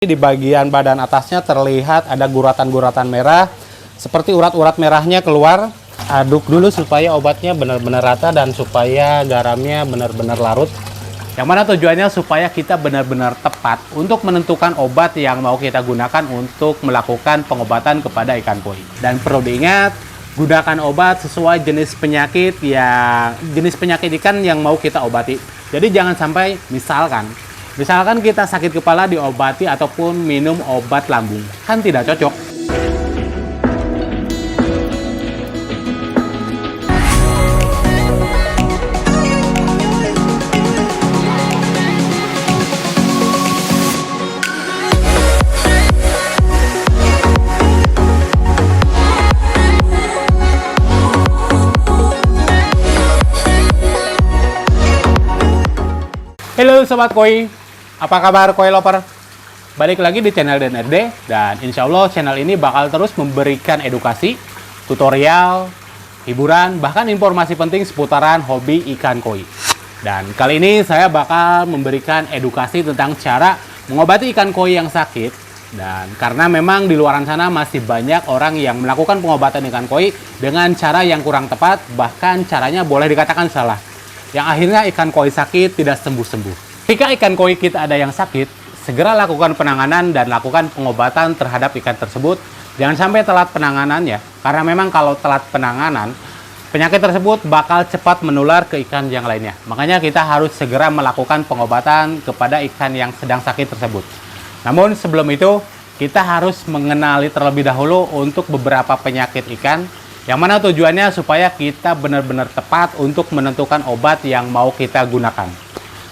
Di bagian badan atasnya terlihat ada guratan-guratan merah, seperti urat-urat merahnya keluar. Aduk dulu supaya obatnya benar-benar rata dan supaya garamnya benar-benar larut. Yang mana tujuannya supaya kita benar-benar tepat untuk menentukan obat yang mau kita gunakan untuk melakukan pengobatan kepada ikan koi. Dan perlu diingat, gunakan obat sesuai jenis penyakit ikan yang mau kita obati. Jadi jangan sampai Misalkan kita sakit kepala diobati ataupun minum obat lambung, kan tidak cocok. Halo Sobat Koi, apa kabar Koi Lover? Balik lagi di channel DNRD, dan insya Allah channel ini bakal terus memberikan edukasi, tutorial, hiburan, bahkan informasi penting seputaran hobi ikan koi. Dan kali ini saya bakal memberikan edukasi tentang cara mengobati ikan koi yang sakit. Dan karena memang di luaran sana masih banyak orang yang melakukan pengobatan ikan koi dengan cara yang kurang tepat, bahkan caranya boleh dikatakan salah, yang akhirnya ikan koi sakit tidak sembuh-sembuh. Jika ikan koi kita ada yang sakit, segera lakukan penanganan dan lakukan pengobatan terhadap ikan tersebut. Jangan sampai telat penanganannya, karena memang kalau telat penanganan, penyakit tersebut bakal cepat menular ke ikan yang lainnya. Makanya kita harus segera melakukan pengobatan kepada ikan yang sedang sakit tersebut. Namun sebelum itu, kita harus mengenali terlebih dahulu untuk beberapa penyakit ikan, yang mana tujuannya supaya kita benar-benar tepat untuk menentukan obat yang mau kita gunakan.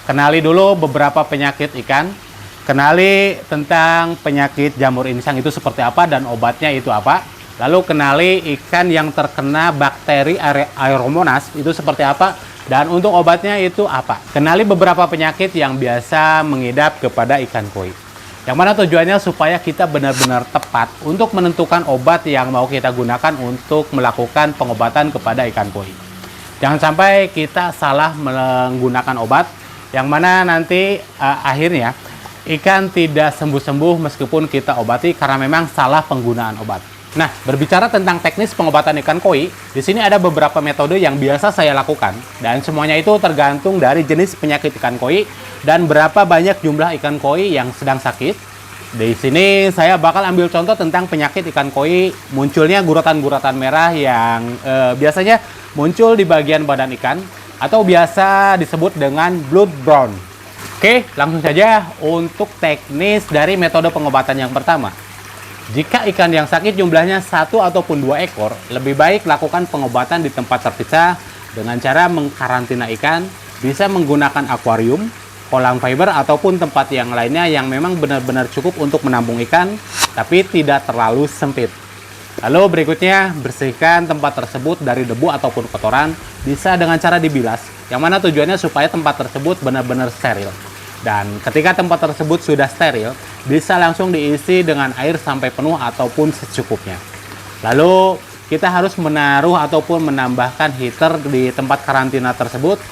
Kenali dulu beberapa penyakit ikan, kenali tentang penyakit jamur insang itu seperti apa dan obatnya itu apa. Lalu kenali ikan yang terkena bakteri Aeromonas itu seperti apa dan untuk obatnya itu apa. Kenali beberapa penyakit yang biasa mengidap kepada ikan koi. Yang mana tujuannya supaya kita benar-benar tepat untuk menentukan obat yang mau kita gunakan untuk melakukan pengobatan kepada ikan koi. Jangan sampai kita salah menggunakan obat, yang mana nanti akhirnya ikan tidak sembuh-sembuh meskipun kita obati karena memang salah penggunaan obat. Nah, berbicara tentang teknis pengobatan ikan koi, di sini ada beberapa metode yang biasa saya lakukan, dan semuanya itu tergantung dari jenis penyakit ikan koi dan berapa banyak jumlah ikan koi yang sedang sakit. Di sini saya bakal ambil contoh tentang penyakit ikan koi munculnya guratan-guratan merah yang biasanya muncul di bagian badan ikan atau biasa disebut dengan blood brown. Oke, langsung saja untuk teknis dari metode pengobatan yang pertama. Jika ikan yang sakit jumlahnya 1 ataupun 2 ekor, lebih baik lakukan pengobatan di tempat terpisah dengan cara mengkarantina ikan, bisa menggunakan akuarium, kolam fiber, ataupun tempat yang lainnya yang memang benar-benar cukup untuk menampung ikan, tapi tidak terlalu sempit. Lalu berikutnya, bersihkan tempat tersebut dari debu ataupun kotoran, bisa dengan cara dibilas, yang mana tujuannya supaya tempat tersebut benar-benar steril. Dan ketika tempat tersebut sudah steril, bisa langsung diisi dengan air sampai penuh ataupun secukupnya. Lalu kita harus menaruh ataupun menambahkan heater di tempat karantina tersebut.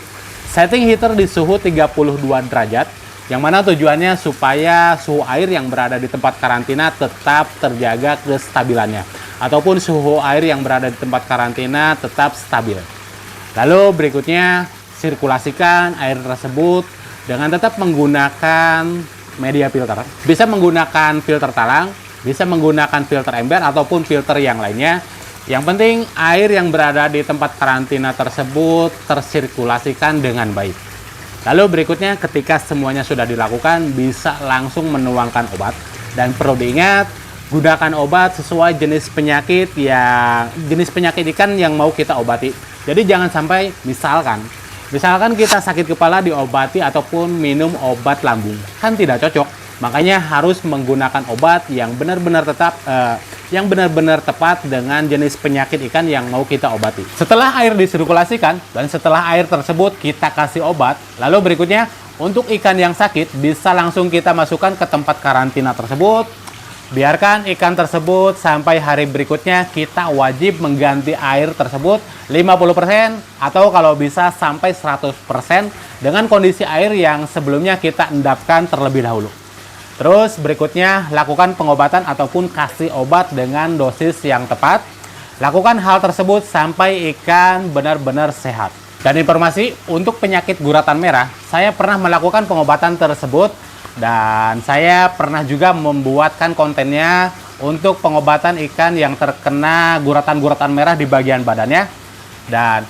Setting heater di suhu 32 derajat, yang mana tujuannya supaya suhu air yang berada di tempat karantina tetap terjaga kestabilannya, ataupun suhu air yang berada di tempat karantina tetap stabil. Lalu berikutnya, sirkulasikan air tersebut dengan tetap menggunakan media filter. Bisa menggunakan filter talang, bisa menggunakan filter ember, ataupun filter yang lainnya. Yang penting air yang berada di tempat karantina tersebut tersirkulasikan dengan baik. Lalu berikutnya, ketika semuanya sudah dilakukan, bisa langsung menuangkan obat. Dan perlu diingat, gunakan obat sesuai jenis penyakit ikan yang mau kita obati. Jadi jangan sampai Misalkan kita sakit kepala diobati ataupun minum obat lambung, kan tidak cocok. Makanya harus menggunakan obat yang benar-benar tepat dengan jenis penyakit ikan yang mau kita obati. Setelah air disirkulasikan dan setelah air tersebut kita kasih obat, lalu berikutnya untuk ikan yang sakit bisa langsung kita masukkan ke tempat karantina tersebut. Biarkan ikan tersebut sampai hari berikutnya. Kita wajib mengganti air tersebut 50% atau kalau bisa sampai 100% dengan kondisi air yang sebelumnya kita endapkan terlebih dahulu. Terus berikutnya, lakukan pengobatan ataupun kasih obat dengan dosis yang tepat. Lakukan hal tersebut sampai ikan benar-benar sehat. Dan informasi untuk penyakit guratan merah, saya pernah melakukan pengobatan tersebut dan saya pernah juga membuatkan kontennya untuk pengobatan ikan yang terkena guratan-guratan merah di bagian badannya. Dan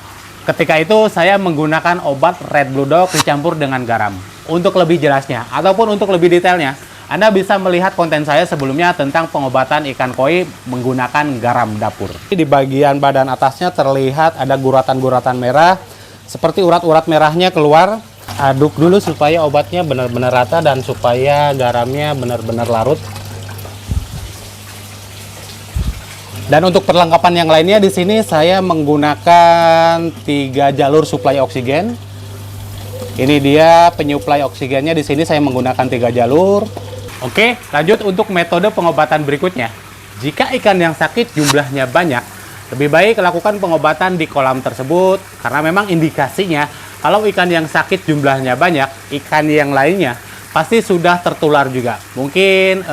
ketika itu saya menggunakan obat Red Blue Dog dicampur dengan garam. Untuk lebih jelasnya ataupun untuk lebih detailnya, Anda bisa melihat konten saya sebelumnya tentang pengobatan ikan koi menggunakan garam dapur. Di bagian badan atasnya terlihat ada guratan-guratan merah, seperti urat-urat merahnya keluar. Aduk dulu supaya obatnya benar-benar rata dan supaya garamnya benar-benar larut. Dan untuk perlengkapan yang lainnya di sini saya menggunakan 3 jalur suplai oksigen. Ini dia penyuplai oksigennya, di sini saya menggunakan 3 jalur. Oke, lanjut untuk metode pengobatan berikutnya. Jika ikan yang sakit jumlahnya banyak, lebih baik lakukan pengobatan di kolam tersebut karena memang indikasinya kalau ikan yang sakit jumlahnya banyak, ikan yang lainnya pasti sudah tertular juga. Mungkin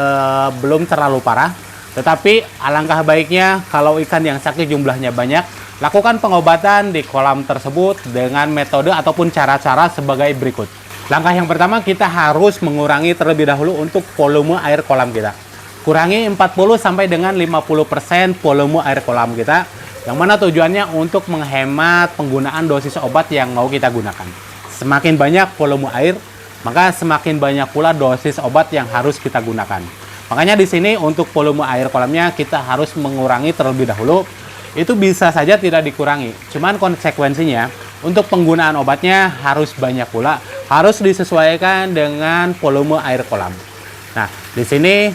belum terlalu parah, tetapi alangkah baiknya kalau ikan yang sakit jumlahnya banyak, lakukan pengobatan di kolam tersebut dengan metode ataupun cara-cara sebagai berikut. Langkah yang pertama, kita harus mengurangi terlebih dahulu untuk volume air kolam kita. Kurangi 40 sampai dengan 50% volume air kolam kita, yang mana tujuannya untuk menghemat penggunaan dosis obat yang mau kita gunakan. Semakin banyak volume air, maka semakin banyak pula dosis obat yang harus kita gunakan. Makanya di sini untuk volume air kolamnya kita harus mengurangi terlebih dahulu. Itu bisa saja tidak dikurangi, cuman konsekuensinya untuk penggunaan obatnya harus banyak pula, harus disesuaikan dengan volume air kolam. Nah, di sini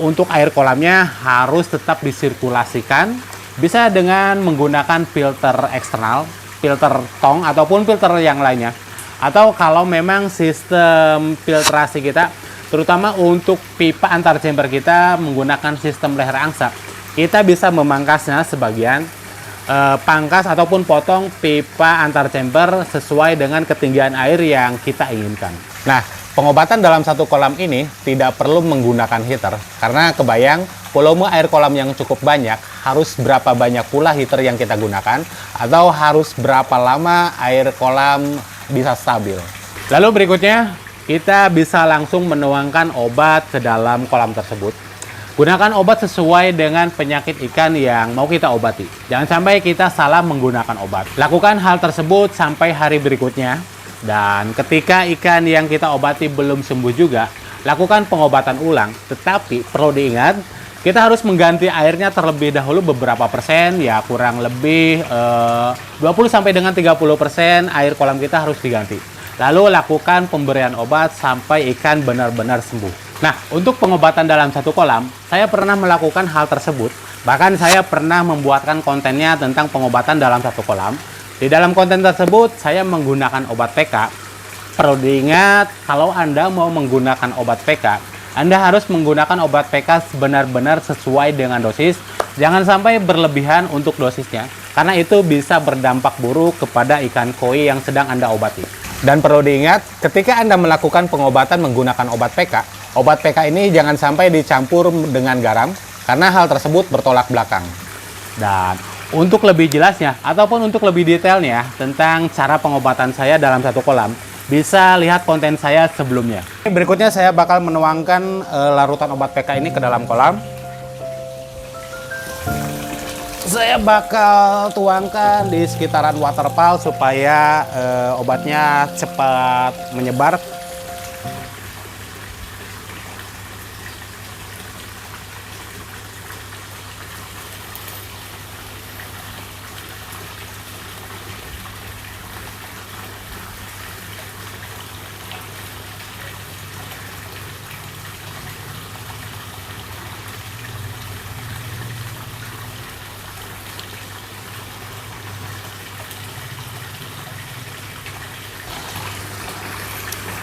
untuk air kolamnya harus tetap disirkulasikan, bisa dengan menggunakan filter eksternal, filter tong ataupun filter yang lainnya. Atau kalau memang sistem filtrasi kita, terutama untuk pipa antar chamber kita menggunakan sistem leher angsa, kita bisa memangkasnya sebagian, pangkas ataupun potong pipa antar chamber sesuai dengan ketinggian air yang kita inginkan. Nah, pengobatan dalam satu kolam ini tidak perlu menggunakan heater, karena kebayang volume air kolam yang cukup banyak, harus berapa banyak pula heater yang kita gunakan, atau harus berapa lama air kolam bisa stabil. Lalu berikutnya, kita bisa langsung menuangkan obat ke dalam kolam tersebut. Gunakan obat sesuai dengan penyakit ikan yang mau kita obati. Jangan sampai kita salah menggunakan obat. Lakukan hal tersebut sampai hari berikutnya. Dan ketika ikan yang kita obati belum sembuh juga, lakukan pengobatan ulang. Tetapi perlu diingat, kita harus mengganti airnya terlebih dahulu beberapa persen, ya kurang lebih 20 sampai dengan 30% air kolam kita harus diganti. Lalu lakukan pemberian obat sampai ikan benar-benar sembuh. Nah, untuk pengobatan dalam satu kolam, saya pernah melakukan hal tersebut. Bahkan saya pernah membuatkan kontennya tentang pengobatan dalam satu kolam. Di dalam konten tersebut, saya menggunakan obat PK. Perlu diingat, kalau Anda mau menggunakan obat PK, Anda harus menggunakan obat PK benar-benar sesuai dengan dosis. Jangan sampai berlebihan untuk dosisnya, karena itu bisa berdampak buruk kepada ikan koi yang sedang Anda obati. Dan perlu diingat, ketika Anda melakukan pengobatan menggunakan obat PK ini jangan sampai dicampur dengan garam, karena hal tersebut bertolak belakang. Dan untuk lebih jelasnya, ataupun untuk lebih detailnya tentang cara pengobatan saya dalam satu kolam, bisa lihat konten saya sebelumnya. Berikutnya saya bakal menuangkan larutan obat PK ini ke dalam kolam. Saya bakal tuangkan di sekitaran waterfall supaya obatnya cepat menyebar.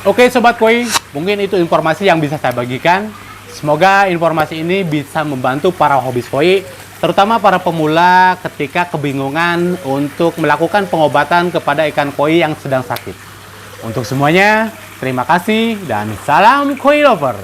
Oke Sobat Koi, mungkin itu informasi yang bisa saya bagikan. Semoga informasi ini bisa membantu para hobis koi, terutama para pemula ketika kebingungan untuk melakukan pengobatan kepada ikan koi yang sedang sakit. Untuk semuanya, Terima kasih dan salam koi lover.